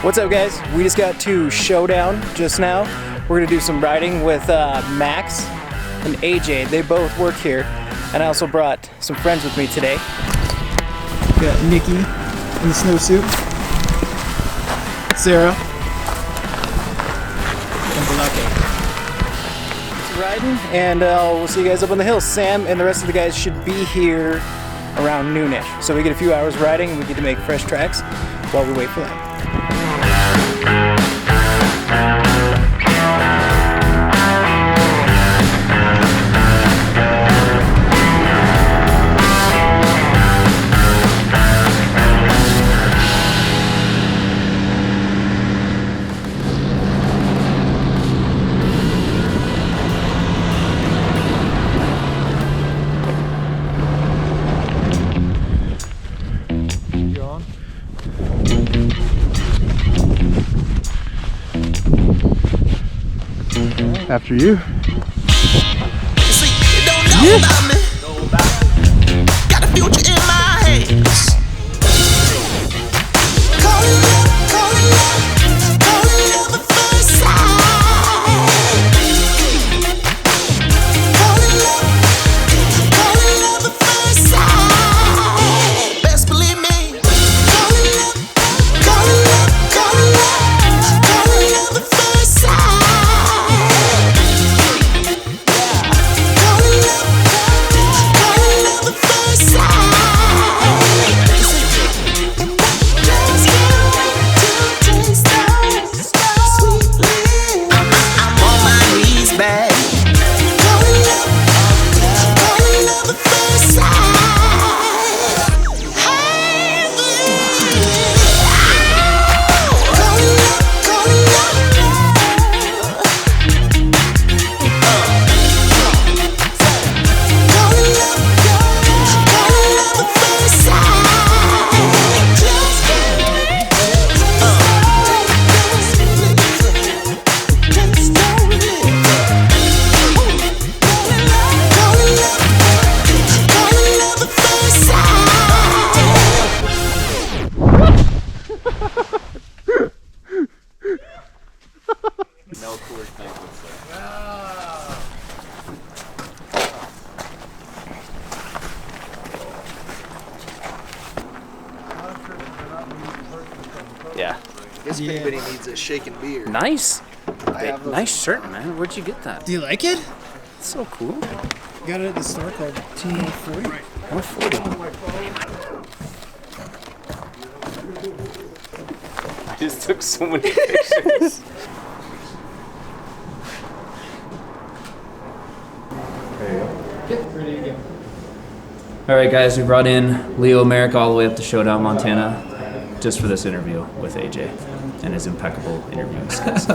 What's up, guys? We just got to Showdown just now. We're gonna do some riding with Max and AJ. They both work here, and I also brought some friends with me today. We got Nikki in the snowsuit, Sarah, and Balake. Riding, and we'll see you guys up on the hill. Sam and the rest of the guys should be here around noonish. So we get a few hours riding, and we get to make fresh tracks while we wait for them. After you. See, you don't know about me. Got a future in my hands. Calling love at first sight. Calling love at first sight. Best believe me. Calling love at first sight. No cooler thing would say. Yeah. Guess if anybody needs a shaken beer. Nice. Nice shirt, man. Where'd you get that? Do you like it? It's so cool. Got it at the store called T40. 140. I just took so many pictures. All right, guys, we brought in Leo America all the way up to Showdown, Montana, just for this interview with AJ and his impeccable interviewing skills.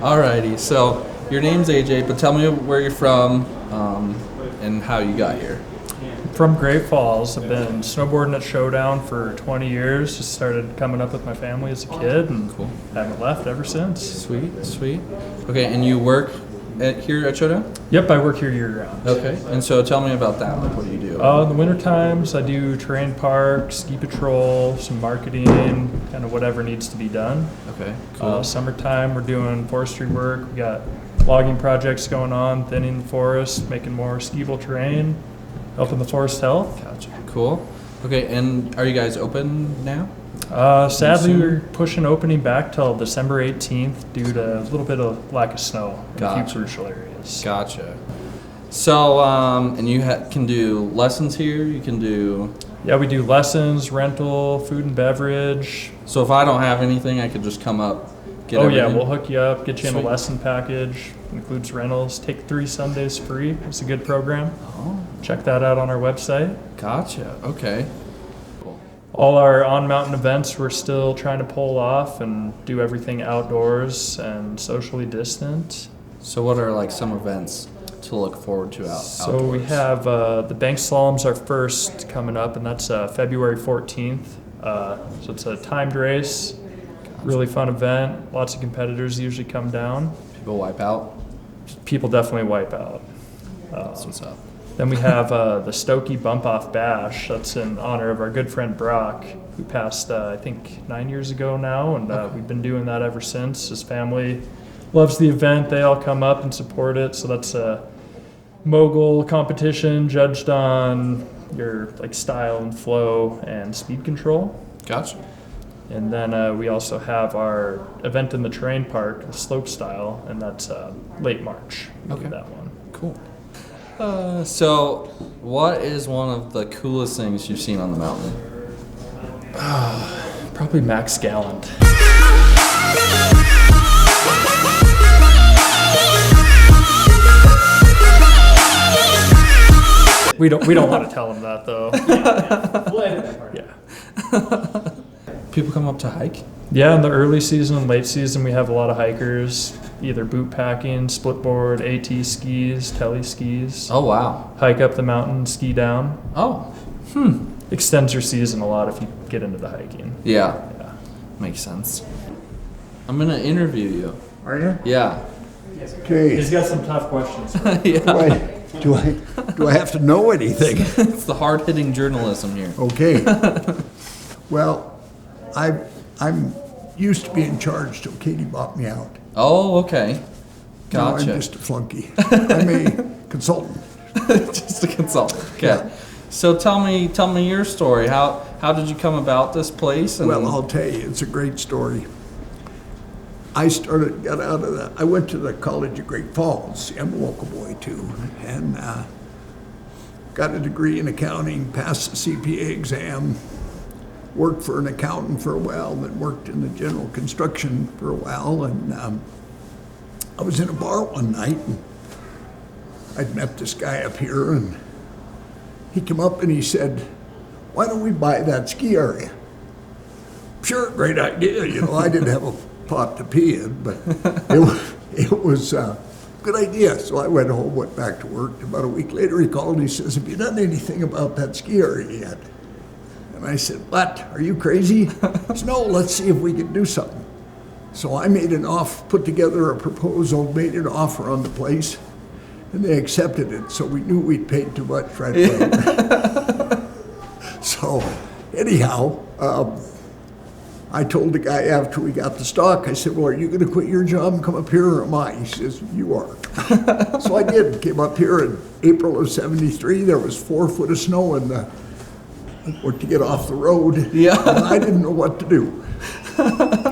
Alrighty, so your name's AJ, but tell me where you're from and how you got here. From Great Falls. I've been snowboarding at Showdown for 20 years. Just started coming up with my family as a kid and haven't left ever since. Sweet, sweet. Okay, and you work here at Showdown? Yep, I work here year-round. Okay, and so tell me about that. Like, what do you do? In the winter times, I do terrain park, ski patrol, some marketing, kind of whatever needs to be done. Okay, cool. Summertime, we're doing forestry work. We got logging projects going on, thinning the forest, making more skiable terrain, helping the forest health. Gotcha. Cool. Okay, and are you guys open now? Sadly, we're pushing opening back till December 18th due to a little bit of lack of snow in a few crucial areas. Gotcha. So, and you can do lessons here? You can do... Yeah, we do lessons, rental, food and beverage. So if I don't have anything, I could just come up, get everything? Yeah, we'll hook you up, get you in a lesson package. Includes rentals. Take 3 Sundays free. It's a good program. Oh. Check that out on our website. Gotcha. Okay. All our on-mountain events we're still trying to pull off and do everything outdoors and socially distant. So what are like some events to look forward to outdoors? So we have the Bank Slalom's our first coming up, and that's February 14th. So it's a timed race, really fun event. Lots of competitors usually come down. People wipe out? People definitely wipe out. That's what's up. Then we have the Stokey Bump Off Bash. That's in honor of our good friend Brock, who passed, I think, 9 years ago now, and we've been doing that ever since. His family loves the event. They all come up and support it. So that's a mogul competition judged on your style and flow and speed control. Gotcha. And then we also have our event in the terrain park, the slope style, and that's late March. We do that one. Cool. So, what is one of the coolest things you've seen on the mountain? Probably Max Gallant. We don't want to tell him that though. Yeah. People come up to hike? Yeah, in the early season and late season, we have a lot of hikers, either boot packing, split board, AT skis, tele skis. Oh, wow. Hike up the mountain, ski down. Oh. Extends your season a lot if you get into the hiking. Yeah. Yeah. Makes sense. I'm going to interview you. Are you? Yeah. Okay. He's got some tough questions. Yeah. Do I have to know anything? It's the hard-hitting journalism here. Okay. Well, I'm used to be in charge till Katie bought me out. Oh, okay. Now Gotcha. I'm just a flunky. I'm a consultant. Just a consultant. Okay. Yeah. So tell me your story. How did you come about this place? And Well, I'll tell you, it's a great story. I went to the College of Great Falls. I'm a local boy too, and got a degree in accounting, passed the CPA exam, worked for an accountant for a while, then worked in the general construction for a while, and I was in a bar one night, and I'd met this guy up here, and he came up and he said, "Why don't we buy that ski area?" Sure, great idea. I didn't have a pot to pee in, but it was a good idea. So I went home, went back to work. About a week later, he called and he says, "Have you done anything about that ski area yet?" And I said, "What? Are you crazy?" He said, "No, let's see if we can do something." So I put together a proposal, made an offer on the place, and they accepted it. So we knew we'd paid too much right away. So anyhow, I told the guy after we got the stock, I said, "Well, are you going to quit your job and come up here, or am I?" He says, "You are." So I did. Came up here in April of '73. There was 4 foot of snow to get off the road. Yeah. And I didn't know what to do.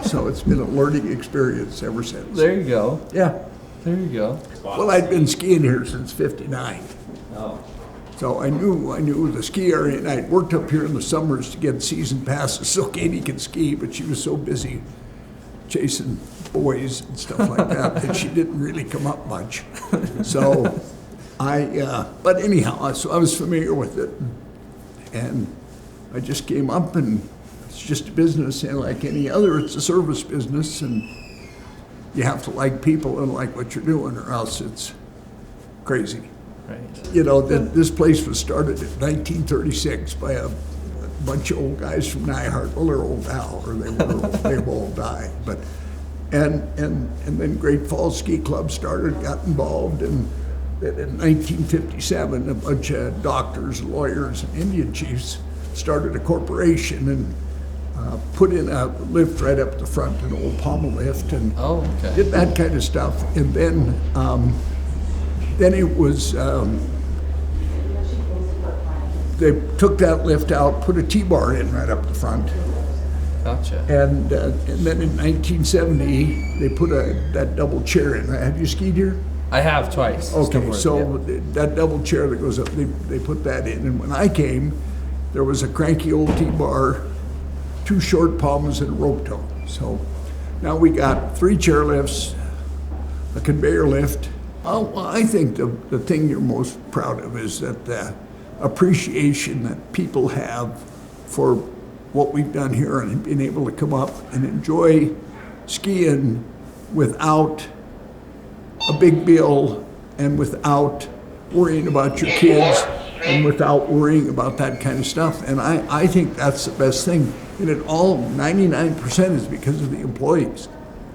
So it's been a learning experience ever since. There you go. Yeah. There you go. Well, I'd been skiing here since '59. Oh. So I knew the ski area, and I'd worked up here in the summers to get season passes so Katie could ski, but she was so busy chasing boys and stuff like that she didn't really come up much. So but anyhow, so I was familiar with it, and I just came up, and it's just a business, and like any other, it's a service business, and you have to like people and like what you're doing, or else it's crazy. Right. This place was started in 1936 by a bunch of old guys from Nyhart. Well, they're old now, or they've all died. But and then Great Falls Ski Club got involved, and in 1957, a bunch of doctors, lawyers, and Indian chiefs started a corporation and put in a lift right up the front, an old pommel lift, and did that kind of stuff. And then it was, they took that lift out, put a T-bar in right up the front. Gotcha. And then in 1970, they put that double chair in. Have you skied here? I have twice. Okay, so that double chair that goes up, they put that in. And when I came, there was a cranky old T-bar, 2 short pommels, and a rope tow. So now we got 3 chair lifts, a conveyor lift. Well, I think the thing you're most proud of is that the appreciation that people have for what we've done here and being able to come up and enjoy skiing without a big bill and without worrying about your kids and without worrying about that kind of stuff. And I think that's the best thing. And it all, 99% is because of the employees.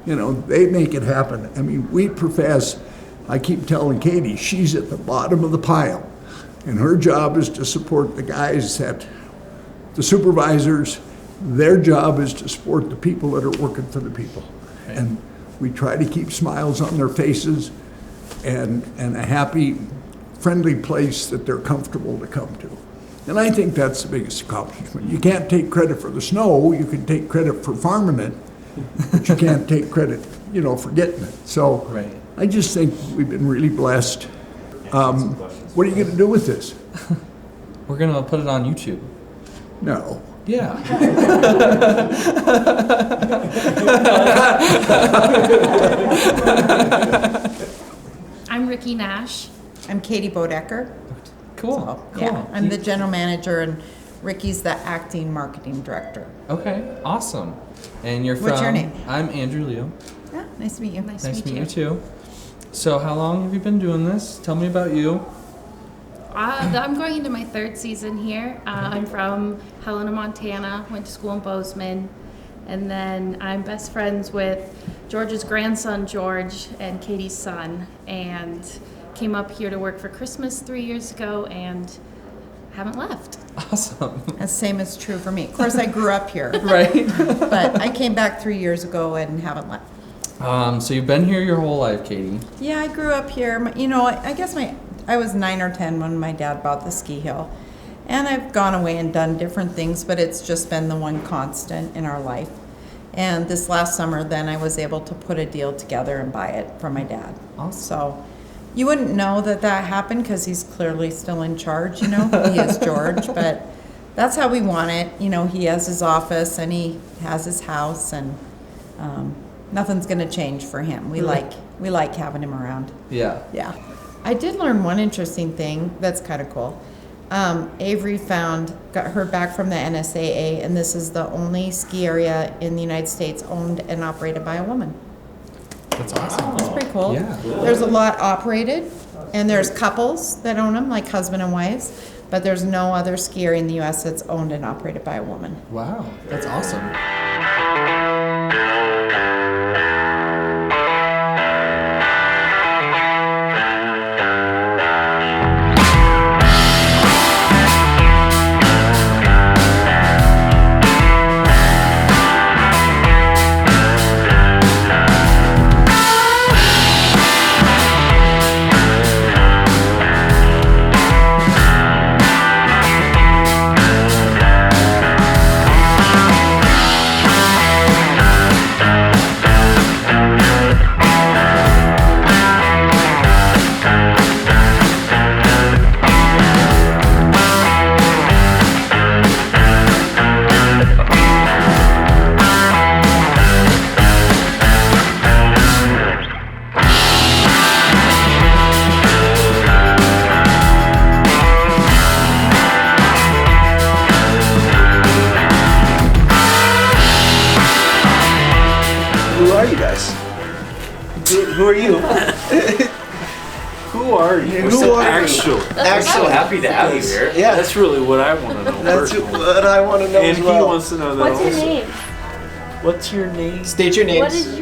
They make it happen. I mean, we profess, I keep telling Katie, she's at the bottom of the pile. And her job is to support the guys the supervisors, their job is to support the people that are working for the people. And we try to keep smiles on their faces and a happy, friendly place that they're comfortable to come to. And I think that's the biggest accomplishment. You can't take credit for the snow, you can take credit for farming it, but you can't take credit, for getting it. So I just think we've been really blessed. What are you gonna do with this? We're gonna put it on YouTube. No. Yeah. I'm Ricky Nash. I'm Katie Bodecker. Cool. So, yeah, I'm the general manager, and Ricky's the acting marketing director. Okay, awesome. And you're from? What's your name? I'm Andrew Leo. Yeah, nice to meet you. Nice Nice to meet you too. So how long have you been doing this? Tell me about you. I'm going into my 3rd season here. I'm from Helena, Montana. Went to school in Bozeman. And then I'm best friends with George's grandson, George, and Katie's son. And came up here to work for Christmas 3 years ago and haven't left. Awesome. The same is true for me. Of course, I grew up here. Right. But I came back 3 years ago and haven't left. So you've been here your whole life, Katie. Yeah, I grew up here. I guess I was 9 or 10 when my dad bought the ski hill. And I've gone away and done different things, but it's just been the one constant in our life. And this last summer, then I was able to put a deal together and buy it from my dad. Awesome. So you wouldn't know that happened because he's clearly still in charge, He is George, but that's how we want it. He has his office and he has his house, and nothing's going to change for him. We like having him around. Yeah. Yeah. I did learn one interesting thing that's kind of cool. Avery got heard back from the NSAA, and this is the only ski area in the United States owned and operated by a woman. That's awesome. That's pretty cool. Yeah. There's a lot operated, and there's couples that own them, like husband and wives, but there's no other ski area in the U.S. that's owned and operated by a woman. Wow, that's awesome. Who are you? Who are you? Who are actual? I'm so happy to have you here. Yeah. That's really what I want to know. That's personally. what I want to know And as well. he wants to know that What's your also. name? What's your name? State your names. What is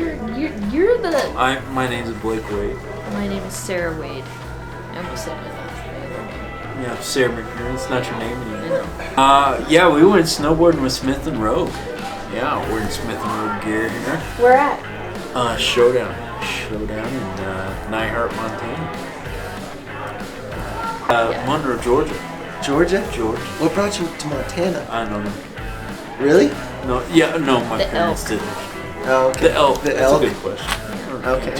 you're the... My name's Blake Wade. My name is Sarah Wade. I almost said my last name. Yeah, Sarah McNair. It's not your name anymore. Yeah, we went snowboarding with Smith and Rogue. Yeah, we're in Smith and Rogue gear here. Where at? Showdown in Nyhart, Montana. Monroe, Georgia. Georgia? Georgia. What brought you to Montana? I don't know. Really? No, yeah, no, my The parents elk. didn't. Oh, okay. The elk. The That's elk. a good question. Okay.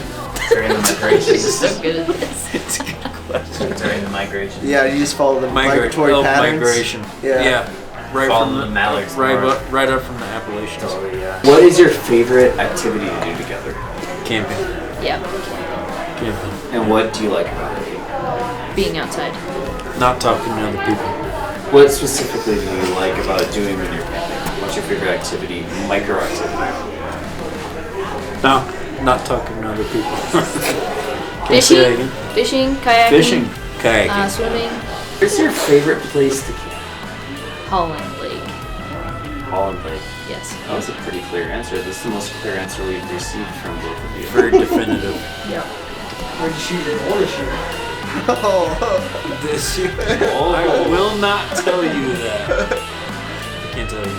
During the migration. She's so good at this. It's a good question. During the migration. Yeah, you just follow the migratory elk patterns. migration. Yeah. Right Follow from the mallards right north. right up from the Appalachians. Totally, yeah. What is your favorite activity to do together? Camping. Yeah, Camping. And what do you like about it? being outside. Not talking to other people. What specifically do you like about doing when you're camping? What's your favorite activity, micro activity? No, not talking to other people. Can you say that again? Fishing, kayaking. Fishing, kayaking. Swimming. What's your favorite place to camp? Holland Lake. Holland Lake. Yes. That was a pretty clear answer. This is the most clear answer we've received from both of you. Very definitive. Yep. Where'd you shoot your board this year? This year? I will not tell you that. I can't tell you.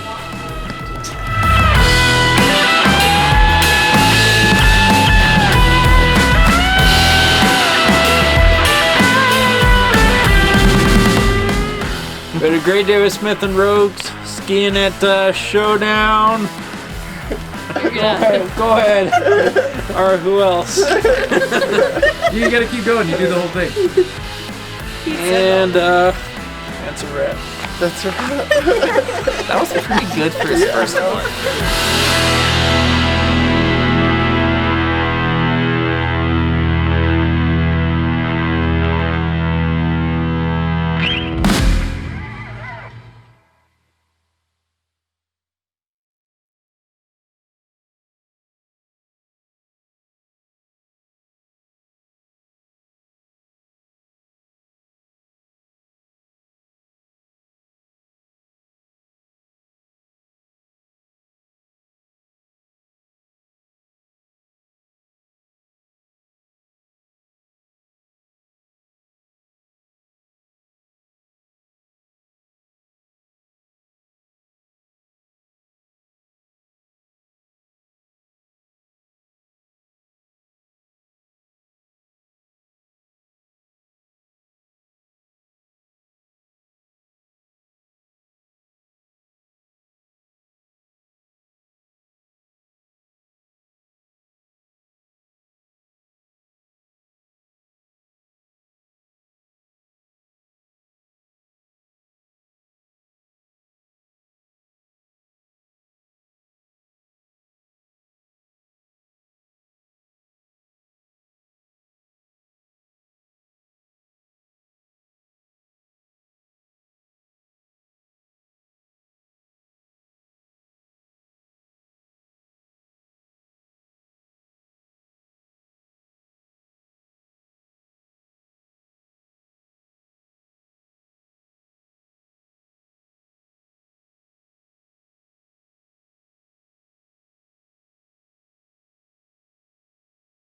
We had a great day with Smith and Rogues, skiing at Showdown. Go ahead. Or who else? You gotta keep going. You do the whole thing. And that's a wrap. That's right. That was pretty good for his first one.